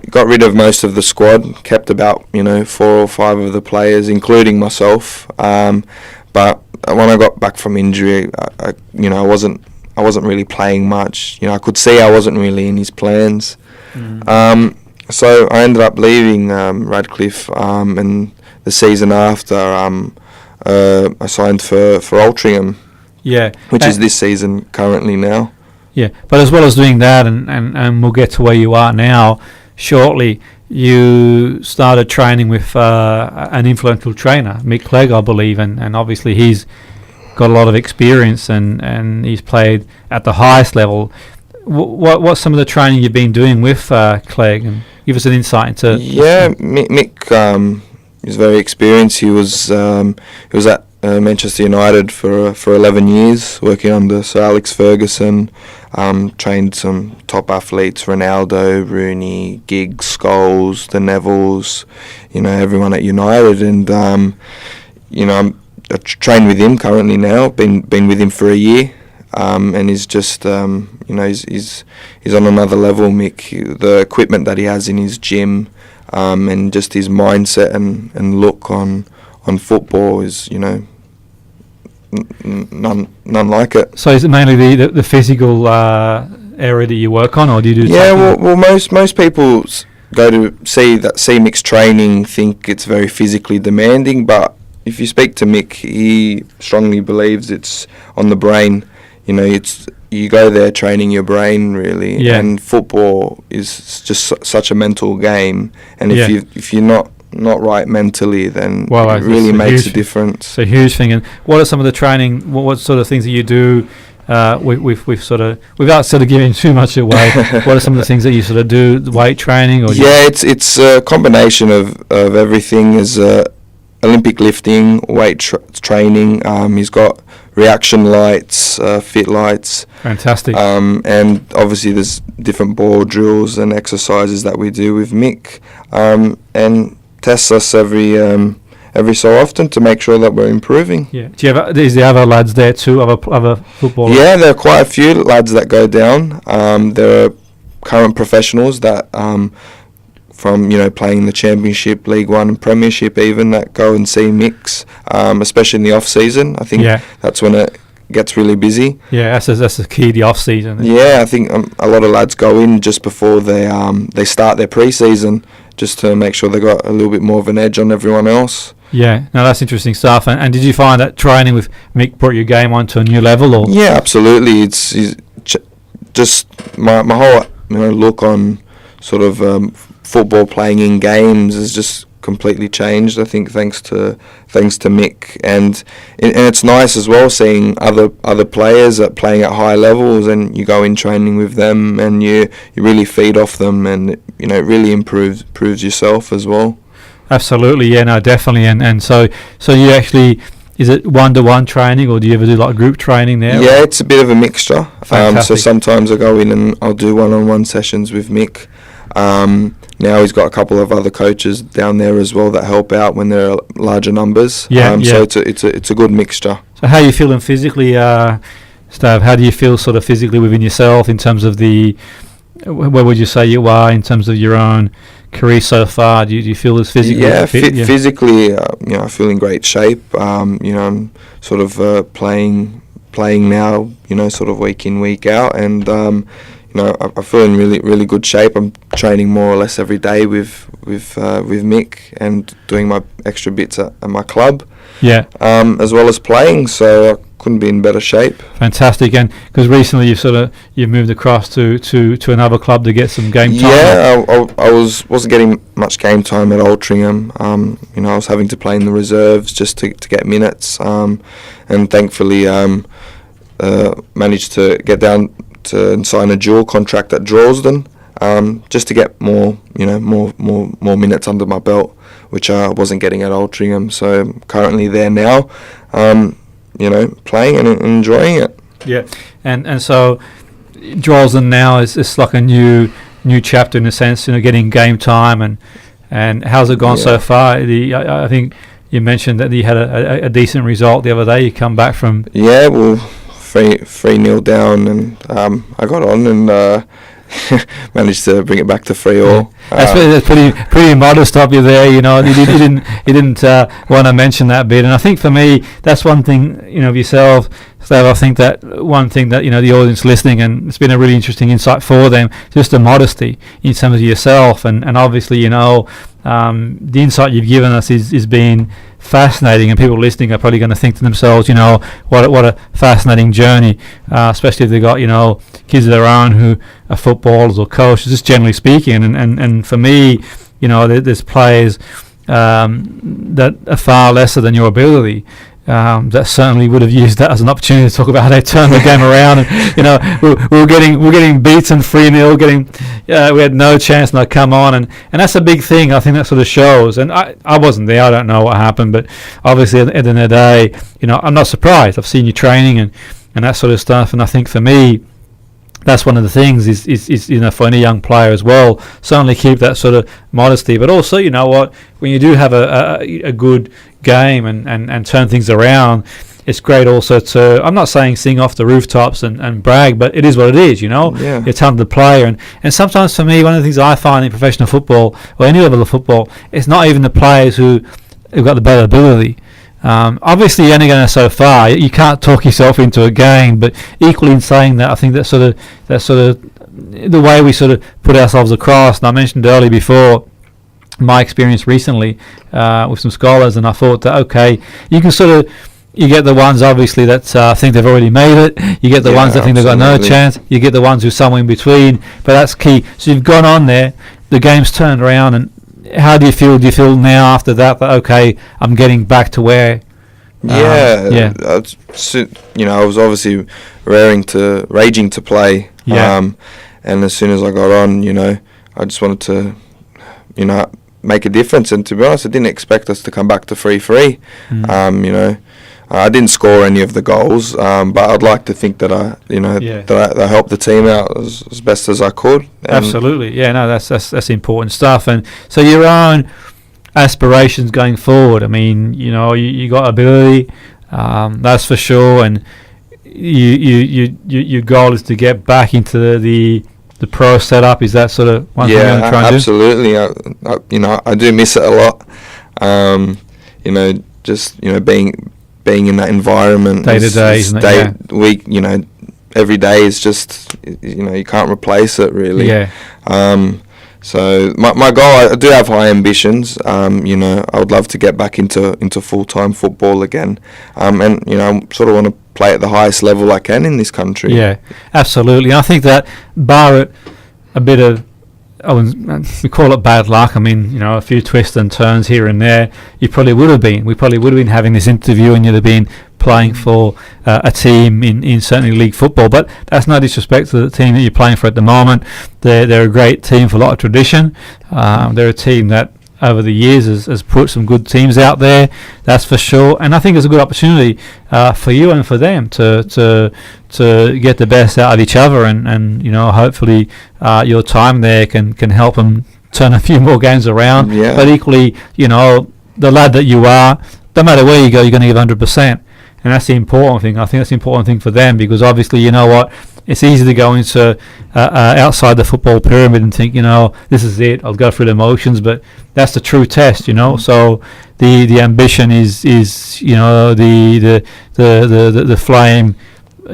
got rid of most of the squad. Kept about 4 or 5 of the players, including myself. But when I got back from injury, I wasn't really playing much. I could see I wasn't really in his plans. So I ended up leaving Radcliffe, and the season after I signed for Altrincham, which is this season currently now. Yeah, but as well as doing that, and we'll get to where you are now shortly, you started training with an influential trainer, Mick Clegg, I believe, and obviously he's got a lot of experience, and he's played at the highest level. What's some of the training you've been doing with Clegg, and give us an insight into? Yeah, Mick is very experienced. He was at Manchester United for 11 years, working under Sir Alex Ferguson. Trained some top athletes: Ronaldo, Rooney, Giggs, Scholes, the Nevilles, everyone at United, and I train with him currently now. Been with him for a year. And he's just, he's on another level, Mick. The equipment that he has in his gym, and just his mindset and look on football is, none like it. So is it mainly the physical area that you work on, or do you do? Yeah, well, most people go to see Mick's training think it's very physically demanding, but if you speak to Mick, he strongly believes it's on the brain. It's you go there training your brain really, and football is just such a mental game. And if you're not right mentally, then it really makes a difference. It's a huge thing. And what are some of the training? What sort of things that you do? With sort of, without sort of giving too much away, what are some of the things that you sort of do? Weight training, or it's a combination of everything. Is Olympic lifting, weight training. He's got reaction lights, fit lights. Fantastic. And obviously there's different ball drills and exercises that we do with Mick, and tests us every so often to make sure that we're improving. Yeah. Is there other lads there too, other footballers? Yeah, there are quite a few lads that go down. There are current professionals that from playing the Championship, League One and Premiership even, that go and see Mick's, especially in the off season. I think that's when it gets really busy. Yeah, that's the key, the off season. Yeah, I think a lot of lads go in just before they start their pre-season, just to make sure they got a little bit more of an edge on everyone else. Yeah, no, that's interesting stuff. And did you find that training with Mick brought your game on to a new level? Or? Yeah, absolutely. It's just my whole look on sort of football playing in games has just completely changed. I think thanks to Mick, and it's nice as well seeing other players playing at high levels, and you go in training with them, and you really feed off them, and it really improves yourself as well. Absolutely, yeah, no, definitely, and so you actually, is it 1-to-1 training, or do you ever do like group training there? Yeah, it's a bit of a mixture. So sometimes I go in and I'll do one-on-one sessions with Mick. Now he's got a couple of other coaches down there as well that help out when there are larger numbers. So it's a good mixture. So how are you feeling physically, Stav? How do you feel sort of physically within yourself in terms of where would you say you are in terms of your own career so far? Do you feel as physically fit? Yeah, physically, I feel in great shape. I'm sort of playing now, sort of week in, week out, and I feel in really, really good shape. I'm training more or less every day with Mick, and doing my extra bits at my club. Yeah. As well as playing, so I couldn't be in better shape. Fantastic, and because recently you've moved across to another club to get some game time. Yeah, I wasn't getting much game time at Altrincham. I was having to play in the reserves just to get minutes, and thankfully managed to get down to sign a dual contract at Droylsden, just to get more minutes under my belt, which I wasn't getting at Altrincham. So I'm currently there now, playing and enjoying it. Yeah, and so Droylsden now is like a new chapter in a sense, getting game time, and how's it gone so far? I think you mentioned that you had a decent result the other day. You come back from 3-0 down, and I got on and managed to bring it back to 3-3. That's pretty modest of you there. You didn't want to mention that bit, and I think for me that's one thing of yourself, Stav. I think that one thing that the audience listening, and it's been a really interesting insight for them, just the modesty in terms of yourself, and obviously the insight you've given us is being fascinating, and people listening are probably going to think to themselves, what a fascinating journey, especially if they've got kids of their own who are footballers or coaches, just generally speaking, and for me, there's players that are far lesser than your ability, that certainly would have used that as an opportunity to talk about how they turned the game around, and we were getting beaten 3-0, we had no chance, and I come on, and that's a big thing. I think that sort of shows, and I wasn't there, I don't know what happened, but obviously at the end of the day, I'm not surprised. I've seen you training and that sort of stuff, and I think for me that's one of the things is for any young player as well, certainly keep that sort of modesty, but also when you do have a good game and turn things around, it's great also to, I'm not saying sing off the rooftops and brag, but it is what it is, Yeah. You're a talented player, and sometimes for me one of the things I find in professional football or any level of football, it's not even the players who've got the better ability. Obviously you're only going so far, you can't talk yourself into a game, but equally in saying that, I think that's sort of the way we sort of put ourselves across. And I mentioned earlier before my experience recently with some scholars, and I thought that you can you get the ones obviously that think they've already made it, you get the ones that think they've got no chance, you get the ones who are somewhere in between, but that's key. So you've gone on there, the game's turned around, and how do you feel? Do you feel now after that I'm getting back to where? I was obviously raging to play. And as soon as I got on, I just wanted to, make a difference. And to be honest, I didn't expect us to come back to 3-3. I didn't score any of the goals, but I'd like to think that that I helped the team out as best as I could. Absolutely, that's important stuff. And so your own aspirations going forward. I mean, you got ability, that's for sure, and your goal is to get back into the pro setup. Is that sort of one thing you're trying to do? Absolutely. I do miss it a lot. Just being being in that environment day to day, isn't it? Yeah. Week, every day is just, you can't replace it really. Yeah. So my goal, I do have high ambitions. I would love to get back into full-time football again. And I sort of want to play at the highest level I can in this country. Yeah, absolutely. I think that bar a bit of, we call it bad luck. I mean, a few twists and turns here and there. We probably would have been having this interview, and you'd have been playing for a team in certainly league football. But that's no disrespect to the team that you're playing for at the moment. They're a great team for a lot of tradition. They're a team that over the years has put some good teams out there, that's for sure. And I think it's a good opportunity for you and for them to get the best out of each other, and hopefully your time there can help them turn a few more games around. Yeah. But equally, the lad that you are, no matter where you go, you're going to give 100%. And that's the important thing. I think that's the important thing for them, because obviously, you know what, it's easy to go into outside the football pyramid and think, this is it, I'll go through the motions, but that's the true test, So the ambition is the flame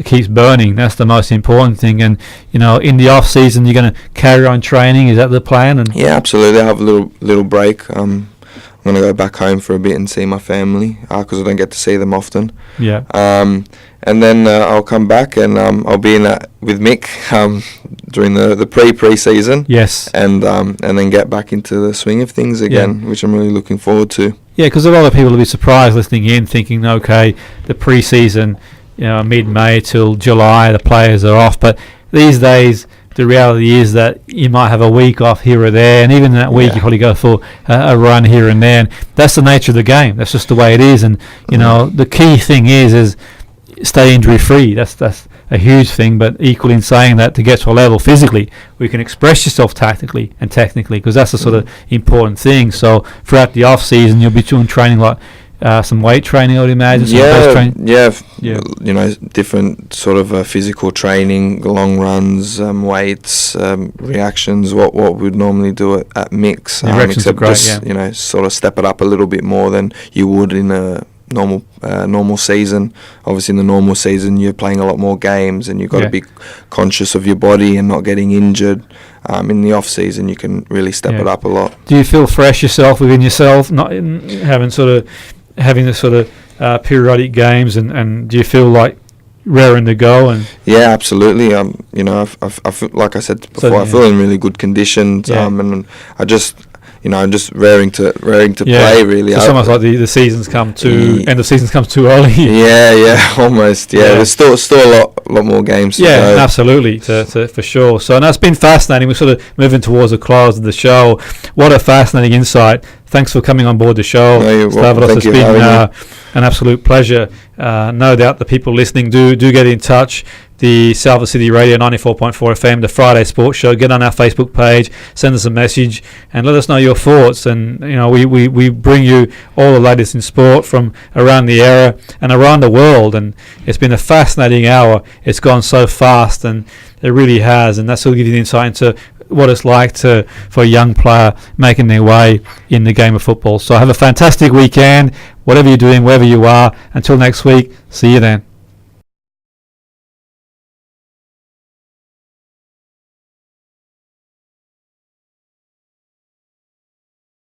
keeps burning. That's the most important thing. And in the off season, you're going to carry on training. Is that the plan? And yeah, absolutely. I have a little break. I'm going to go back home for a bit and see my family, because I don't get to see them often. Yeah. And then I'll come back and I'll be in that with Mick during the pre-season. Yes. And then get back into the swing of things again, which I'm really looking forward to. Yeah, because a lot of people will be surprised listening in, thinking, okay, the pre-season, mid-May till July, the players are off. But these days, the reality is that you might have a week off here or there, and even in that week you probably go for a run here and there. And that's the nature of the game. That's just the way it is. And the key thing is stay injury free. That's a huge thing. But equally in saying that, to get to a level physically where you can express yourself tactically and technically, because that's the sort of important thing. So throughout the off season, you'll be doing training like some weight training, I would imagine. Different sort of physical training, long runs, weights, reactions. What we'd normally do at mix, except great, just sort of step it up a little bit more than you would in a normal season. Obviously, in the normal season, you're playing a lot more games, and you've got to be conscious of your body and not getting injured. In the off season, you can really step it up a lot. Do you feel fresh yourself within yourself, not having the sort of periodic games, and do you feel like raring to go? And yeah, absolutely. I feel, like I said before, I feel in really good condition, and I just. I'm just raring to play. Really, it's almost like the seasons come end of seasons comes too early. Yeah, almost. Yeah, there's still a lot more games. To go. Absolutely, for sure. So, and that's been fascinating. We're sort of moving towards the close of the show. What a fascinating insight. Thanks for coming on board the show, Stavros. It's been an absolute pleasure. No doubt the people listening do get in touch. The Salford City Radio 94.4 FM, the Friday Sports Show. Get on our Facebook page, send us a message, and let us know your thoughts. And we bring you all the latest in sport from around the area and around the world. And it's been a fascinating hour. It's gone so fast, and it really has. And that's will give you the insight into what it's like for a young player making their way in the game of football. So have a fantastic weekend, whatever you're doing, wherever you are. Until next week, see you then.